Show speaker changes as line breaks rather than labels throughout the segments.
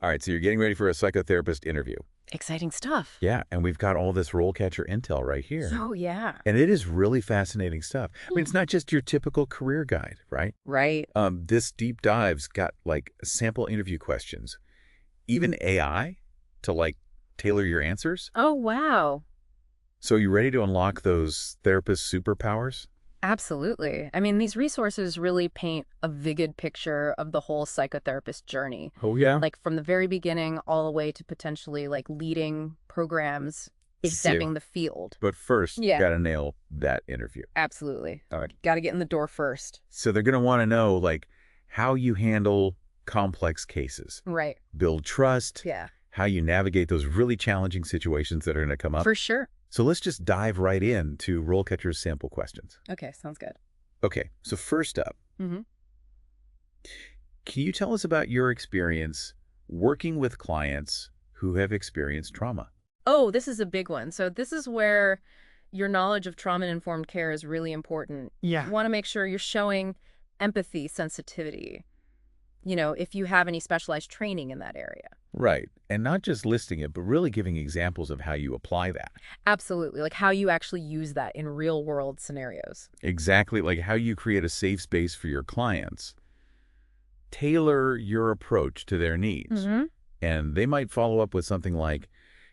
All right, so you're getting ready for a psychotherapist interview.
Exciting stuff.
Yeah, and we've got all this RoleCatcher intel right here.
So, yeah.
And it is really fascinating stuff. I mean, it's not just your typical career guide, right?
Right.
This deep dive's got like sample interview questions, even AI to like tailor your answers.
Oh, wow.
So you ready to unlock those therapist superpowers?
Absolutely. I mean, these resources really paint a vivid picture of the whole psychotherapist journey.
Oh, yeah.
Like from the very beginning all the way to potentially like leading programs, stepping the field.
But first,
Yeah.
you got to nail that interview.
Absolutely.
All right.
Got to get in the door first.
So they're going to want to know like how you handle complex cases,
Right.
build trust,
Yeah.
how you navigate those really challenging situations that are going to come up.
For sure.
So let's just dive right into RoleCatcher's sample questions.
Okay, sounds good.
Okay, so first up,
Mm-hmm.
can you tell us about your experience working with clients who have experienced trauma?
Oh, this is a big one. So this is where your knowledge of trauma-informed care is really important.
Yeah.
You want to make sure you're showing empathy, sensitivity, if you have any specialized training in that area.
Right, and not just listing it, but really giving examples of how you apply that.
Absolutely, like how you actually use that in real-world scenarios.
Exactly, like how you create a safe space for your clients. Tailor your approach to their needs.
Mm-hmm.
And they might follow up with something like,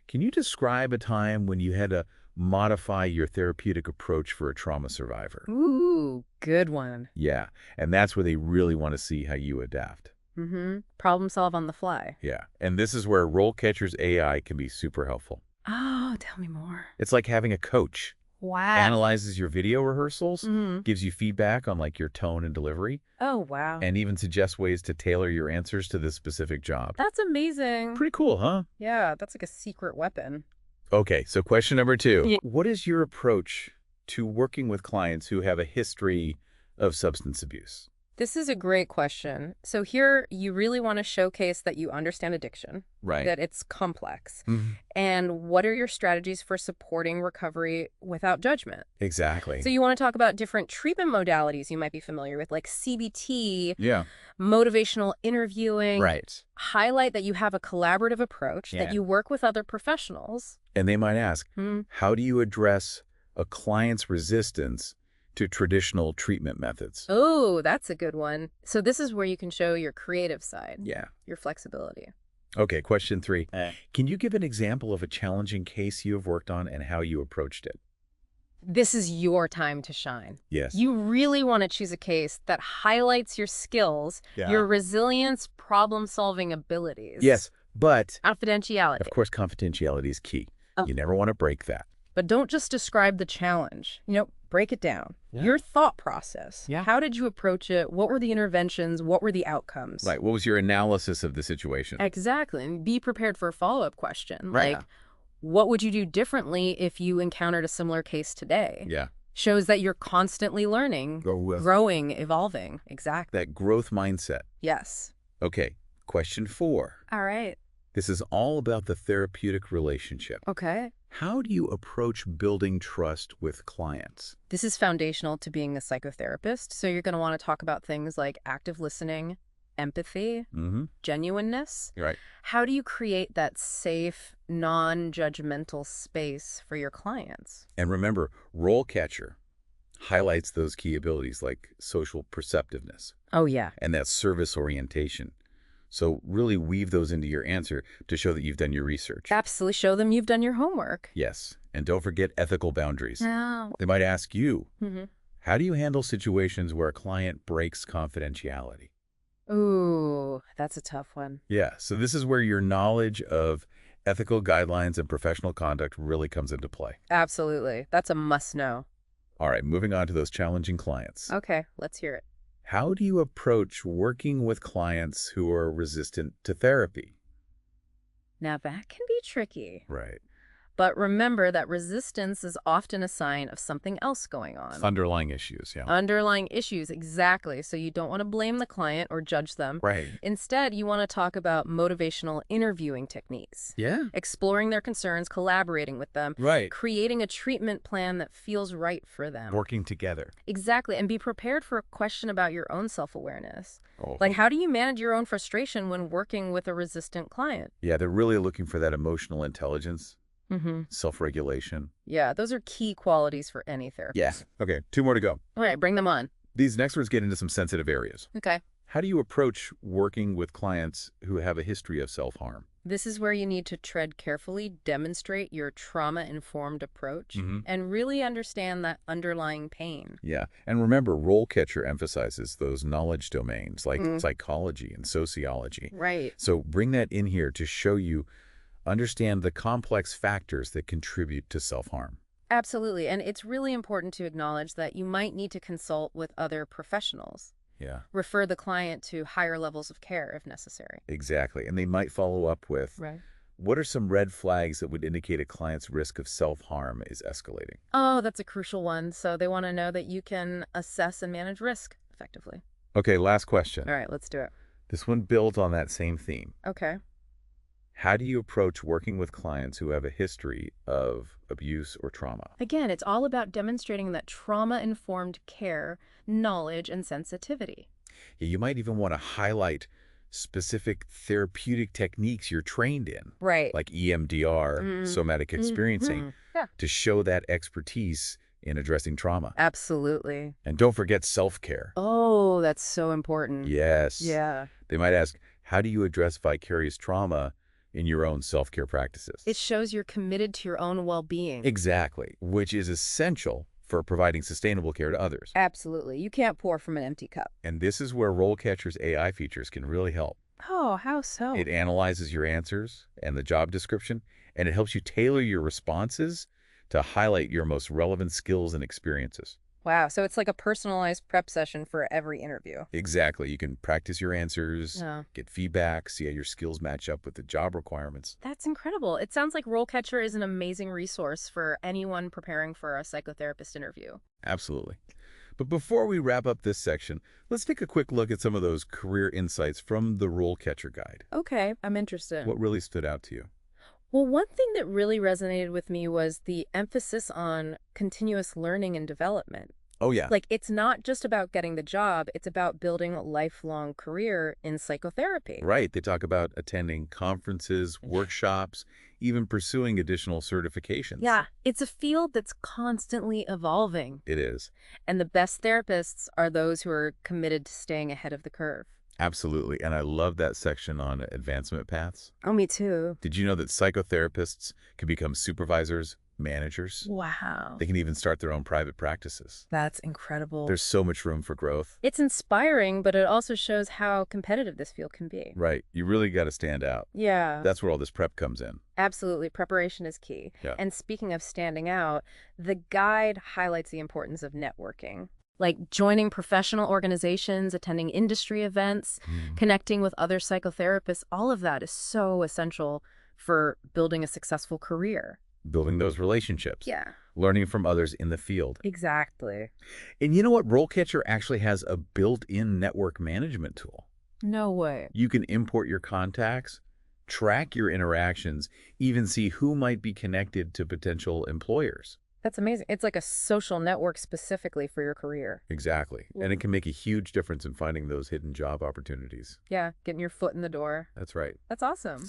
can you describe a time when you had to modify your therapeutic approach for a trauma survivor?
Ooh, good one.
Yeah, and that's where they really want to see how you adapt.
Mm-hmm. Problem solve on the fly.
Yeah, and this is where RoleCatcher's AI can be super helpful.
Oh, tell me more.
It's like having a coach.
Wow.
Analyzes your video rehearsals,
Mm-hmm.
gives you feedback on like your tone and delivery,
Oh, wow.
and even suggests ways to tailor your answers to this specific job.
That's amazing.
Pretty cool, huh?
Yeah, that's like a secret weapon.
Okay, so question number 2.
Yeah.
What is your approach to working with clients who have a history of substance abuse?
This is a great question. So here you really want to showcase that you understand addiction,
Right.
that it's complex.
Mhm.
And what are your strategies for supporting recovery without judgment?
Exactly.
So you want to talk about different treatment modalities you might be familiar with, like CBT,
Yeah.
motivational interviewing.
Right.
Highlight that you have a collaborative approach,
Yeah.
that you work with other professionals.
And they might ask,
Hmm.
how do you address a client's resistance to traditional treatment methods?
Oh, that's a good one. So this is where you can show your creative side,
Yeah.
your flexibility.
Okay, question 3. Can you give an example of a challenging case you have worked on and how you approached it?
This is your time to shine.
Yes.
You really want to choose a case that highlights your skills,
Yeah.
your resilience, problem-solving abilities.
Yes, but
Confidentiality.
of course confidentiality is key.
Oh.
You never want to break that.
But don't just describe the challenge. Break it down.
Yeah.
Your thought process.
Yeah.
How did you approach it? What were the interventions? What were the outcomes?
Right. What was your analysis of the situation?
Exactly. And be prepared for a follow-up question.
Right.
Like, what would you do differently if you encountered a similar case today?
Yeah.
Shows that you're constantly learning, growing, evolving. Exactly.
That growth mindset.
Yes.
Okay. Question 4.
All right.
This is all about the therapeutic relationship.
Okay.
How do you approach building trust with clients?
This is foundational to being a psychotherapist. So you're going to want to talk about things like active listening, empathy,
Mm-hmm.
genuineness.
Right.
How do you create that safe, non-judgmental space for your clients?
And remember, RoleCatcher highlights those key abilities like social perceptiveness
Oh, yeah.
and that service orientation. So really weave those into your answer to show that you've done your research.
Absolutely. Show them you've done your homework.
Yes. And don't forget ethical boundaries.
Oh.
They might ask you,
Mm-hmm.
how do you handle situations where a client breaks confidentiality?
Ooh, that's a tough one.
Yeah. So this is where your knowledge of ethical guidelines and professional conduct really comes into play.
Absolutely. That's a must-know.
All right. Moving on to those challenging clients.
Okay, let's hear it.
How do you approach working with clients who are resistant to therapy?
Now, that can be tricky.
Right.
But remember that resistance is often a sign of something else going on.
Underlying issues, yeah.
Underlying issues, exactly. So you don't want to blame the client or judge them.
Right.
Instead, you want to talk about motivational interviewing techniques.
Yeah.
Exploring their concerns, collaborating with them,
Right.
creating a treatment plan that feels right for them.
Working together.
Exactly. And be prepared for a question about your own self-awareness.
Oh.
Like, how do you manage your own frustration when working with a resistant client?
Yeah, they're really looking for that emotional intelligence, self-regulation.
Yeah, those are key qualities for any therapist.
Yeah. Okay, 2 more to go.
All right, bring them on.
These next ones get into some sensitive areas.
Okay.
How do you approach working with clients who have a history of self-harm?
This is where you need to tread carefully, demonstrate your trauma-informed approach, and really understand that underlying pain.
Yeah, and remember, RoleCatcher emphasizes those knowledge domains like psychology and sociology.
Right.
So bring that in here to show you understand the complex factors that contribute to self-harm.
Absolutely. And it's really important to acknowledge that you might need to consult with other professionals.
Yeah,
Refer the client to higher levels of care if necessary.
exactly. And they might follow up with,
Right.
what are some red flags that would indicate a client's risk of self-harm is escalating?
Oh, that's a crucial one. So they want to know that you can assess and manage risk effectively.
Okay, last question.
All right, let's do it.
This one builds on that same theme.
Okay.
How do you approach working with clients who have a history of abuse or trauma?
Again, it's all about demonstrating that trauma-informed care, knowledge, and sensitivity.
Yeah, you might even want to highlight specific therapeutic techniques you're trained in,
Right.
like EMDR, somatic experiencing,
Yeah.
to show that expertise in addressing trauma.
Absolutely.
And don't forget self-care.
Oh, that's so important.
Yes.
Yeah.
They might ask, how do you address vicarious trauma in your own self-care practices?
It shows you're committed to your own well-being.
Exactly, which is essential for providing sustainable care to others.
Absolutely. You can't pour from an empty cup.
And this is where RoleCatcher's AI features can really help.
Oh, how so?
It analyzes your answers and the job description, and it helps you tailor your responses to highlight your most relevant skills and experiences.
Wow. So it's like a personalized prep session for every interview.
Exactly. You can practice your answers,
Yeah.
get feedback, see how your skills match up with the job requirements.
That's incredible. It sounds like RoleCatcher is an amazing resource for anyone preparing for a psychotherapist interview.
Absolutely. But before we wrap up this section, let's take a quick look at some of those career insights from the RoleCatcher guide.
Okay, I'm interested.
What really stood out to you?
Well, one thing that really resonated with me was the emphasis on continuous learning and development.
Oh, yeah.
Like, it's not just about getting the job, it's about building a lifelong career in psychotherapy.
Right. They talk about attending conferences, workshops, even pursuing additional certifications.
Yeah, it's a field that's constantly evolving.
It is.
And the best therapists are those who are committed to staying ahead of the curve.
Absolutely. And I love that section on advancement paths.
Oh, me too.
Did you know that psychotherapists can become supervisors, managers?
Wow.
They can even start their own private practices.
That's incredible.
There's so much room for growth.
It's inspiring, but it also shows how competitive this field can be.
Right. You really got to stand out.
Yeah.
That's where all this prep comes in.
Absolutely. Preparation is key.
Yeah.
And speaking of standing out, the guide highlights the importance of networking. Like joining professional organizations, attending industry events, connecting with other psychotherapists, all of that is so essential for building a successful career.
Building those relationships.
Yeah.
Learning from others in the field.
Exactly.
And you know what? RoleCatcher actually has a built-in network management tool.
No way.
You can import your contacts, track your interactions, even see who might be connected to potential employers.
That's amazing. It's like a social network specifically for your career.
Exactly. And it can make a huge difference in finding those hidden job opportunities.
Yeah, getting your foot in the door.
That's right.
That's awesome.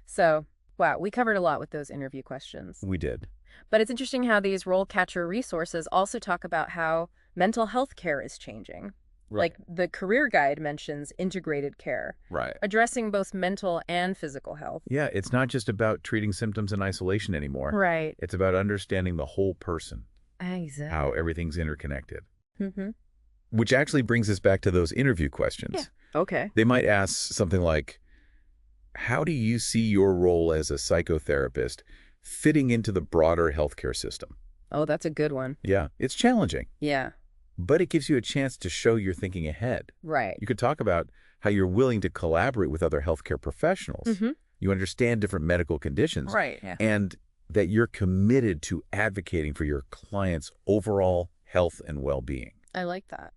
So
Wow, we covered a lot with those interview questions.
we did.
But it's interesting how these RoleCatcher resources also talk about how mental health care is changing. Like the career guide mentions integrated care,
Right.
addressing both mental and physical health.
Yeah, it's not just about treating symptoms in isolation anymore.
Right.
It's about understanding the whole person,
Exactly.
how everything's interconnected.
Mm-hmm.
Which actually brings us back to those interview questions.
Yeah. Okay.
They might ask something like, how do you see your role as a psychotherapist fitting into the broader healthcare system?
Oh, that's a good one.
Yeah, it's challenging,
Yeah.
but it gives you a chance to show you're thinking ahead.
Right.
You could talk about how you're willing to collaborate with other healthcare professionals.
Mm-hmm.
You understand different medical conditions.
Right. Yeah.
And that you're committed to advocating for your client's overall health and well-being.
I like that.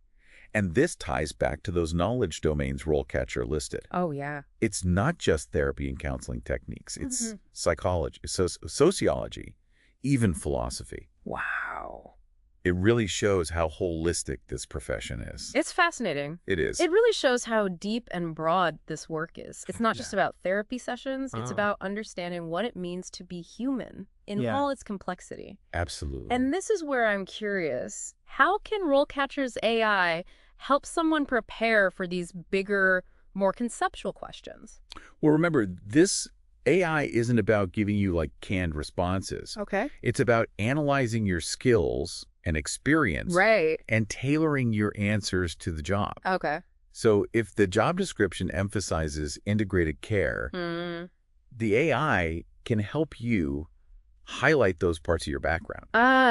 And this ties back to those knowledge domains RoleCatcher listed.
Oh, yeah.
It's not just therapy and counseling techniques. It's psychology, sociology, even philosophy.
Wow.
It really shows how holistic this profession is.
It's fascinating.
It is.
It really shows how deep and broad this work is. It's not just about therapy sessions. It's about understanding what it means to be human in all its complexity.
Absolutely.
And this is where I'm curious. How can RoleCatcher's AI help someone prepare for these bigger, more conceptual questions?
Well, remember, this AI isn't about giving you like canned responses.
Okay.
It's about analyzing your skills and experience and tailoring your answers to the job.
Okay.
So if the job description emphasizes integrated care, the AI can help you highlight those parts of your background.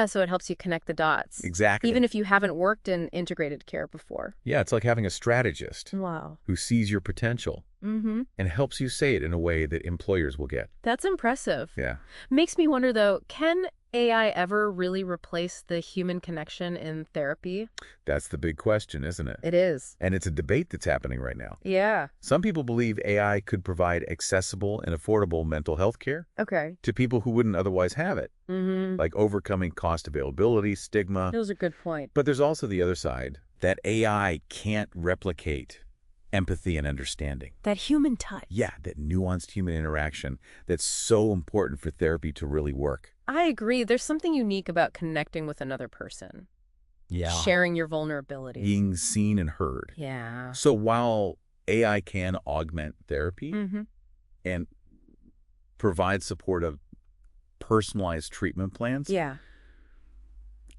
So it helps you connect the dots.
Exactly.
Even if you haven't worked in integrated care before.
Yeah, it's like having a strategist
Wow.
who sees your potential and helps you say it in a way that employers will get.
That's impressive.
Yeah.
Makes me wonder, though, can AI ever really replace the human connection in therapy?
That's the big question, isn't it?
It is.
And it's a debate that's happening right now.
Yeah.
Some people believe AI could provide accessible and affordable mental health care
Okay.
to people who wouldn't otherwise have it, like overcoming cost availability, stigma.
Those are good points.
But there's also the other side, that AI can't replicate empathy and understanding.
That human touch.
Yeah, that nuanced human interaction that's so important for therapy to really work.
I agree. There's something unique about connecting with another person.
Yeah.
Sharing your vulnerabilities.
Being seen and heard.
Yeah.
So while AI can augment therapy and provide support of personalized treatment plans,
Yeah.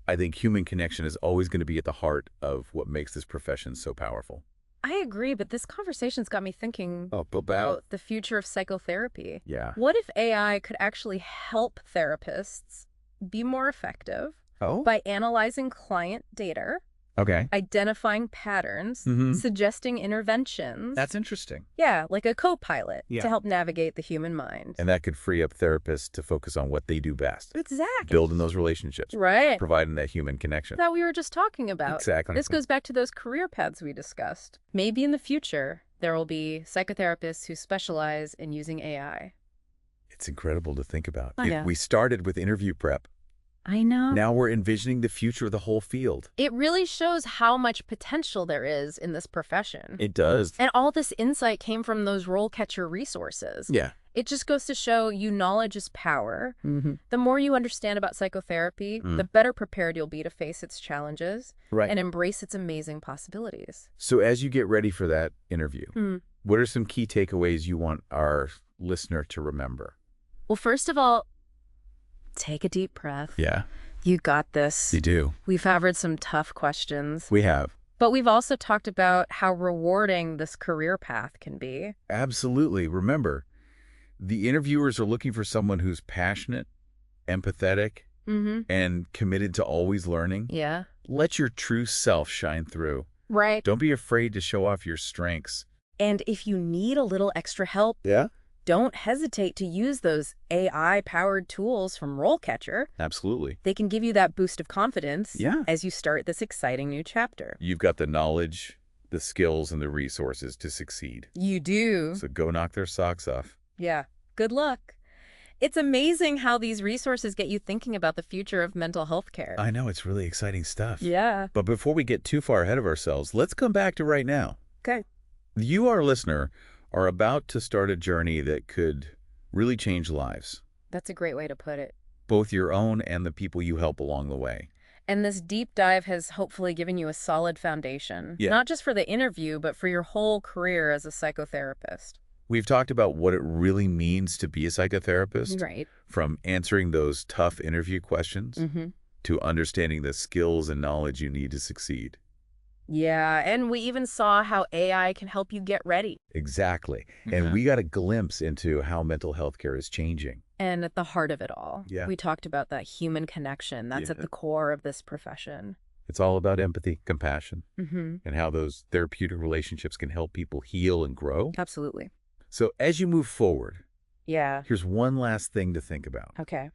I think human connection is always going to be at the heart of what makes this profession so powerful.
I agree, but this conversation's got me thinking
About?
about the future of psychotherapy.
Yeah.
What if AI could actually help therapists be more effective
Oh?
by analyzing client data,
Okay.
identifying patterns, suggesting interventions?
That's interesting.
Yeah, like a co-pilot
Yeah.
to help navigate the human mind.
And that could free up therapists to focus on what they do best.
Exactly.
Building those relationships.
Right.
Providing that human connection.
That we were just talking about.
Exactly.
This goes back to those career paths we discussed. Maybe in the future, there will be psychotherapists who specialize in using AI.
It's incredible to think about.
I know.
We started with interview prep.
I know.
Now we're envisioning the future of the whole field.
It really shows how much potential there is in this profession.
It does.
And all this insight came from those RoleCatcher resources.
Yeah.
It just goes to show you knowledge is power. The more you understand about psychotherapy, the better prepared you'll be to face its challenges
Right.
and embrace its amazing possibilities.
So as you get ready for that interview, what are some key takeaways you want our listener to remember?
Well, first of all, take a deep breath.
Yeah.
You got this.
You do.
We've covered some tough questions,
We have.
but we've also talked about how rewarding this career path can be.
Absolutely. Remember, the interviewers are looking for someone who's passionate, empathetic, and committed to always learning.
Yeah.
Let your true self shine through.
Right.
Don't be afraid to show off your strengths.
And if you need a little extra help,
Yeah?
don't hesitate to use those AI-powered tools from RoleCatcher.
Absolutely.
They can give you that boost of confidence
Yeah.
as you start this exciting new chapter.
You've got the knowledge, the skills, and the resources to succeed.
You do.
So go knock their socks off.
Yeah. Good luck. It's amazing how these resources get you thinking about the future of mental health care.
I know, it's really exciting stuff.
Yeah.
But before we get too far ahead of ourselves, let's come back to right now.
Okay.
You, our listener, are about to start a journey that could really change lives,
That's a great way to put it.
both your own and the people you help along the way.
And this deep dive has hopefully given you a solid foundation,
Yeah.
not just for the interview, but for your whole career as a psychotherapist.
We've talked about what it really means to be a psychotherapist,
Right.
from answering those tough interview questions to understanding the skills and knowledge you need to succeed.
Yeah, and we even saw how AI can help you get ready.
Exactly. And we got a glimpse into how mental health care is changing.
And at the heart of it all,
Yeah.
we talked about that human connection. That's at
Yeah.
the core of this profession.
It's all about empathy, compassion,
Mm-hmm.
and how those therapeutic relationships can help people heal and grow.
Absolutely.
So as you move forward,
Yeah.
here's one last thing to think about.
Okay.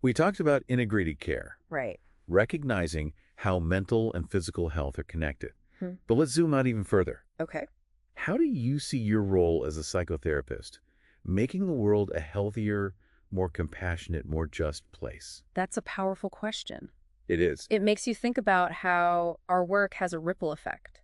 We talked about integrated care,
Right.
recognizing how mental and physical health are connected.
Hmm.
But let's zoom out even further.
Okay.
How do you see your role as a psychotherapist making the world a healthier, more compassionate, more just place?
That's a powerful question.
It is.
It makes you think about how our work has a ripple effect,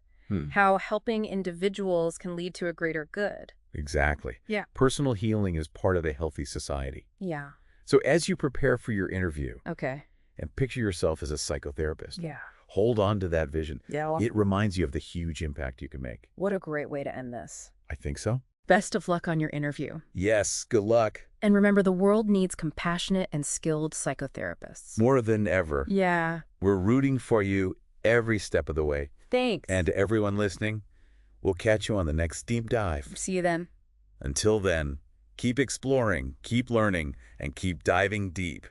how helping individuals can lead to a greater good.
Exactly.
Yeah.
Personal healing is part of a healthy society.
Yeah.
So as you prepare for your interview
Okay.
and picture yourself as a psychotherapist,
Yeah.
hold on to that vision.
Yeah.
It reminds you of the huge impact you can make.
What a great way to end this.
I think so.
Best of luck on your interview.
Yes, good luck.
And remember, the world needs compassionate and skilled psychotherapists.
More than ever.
Yeah.
We're rooting for you every step of the way.
Thanks.
And to everyone listening, we'll catch you on the next deep dive.
See you then.
Until then, keep exploring, keep learning, and keep diving deep.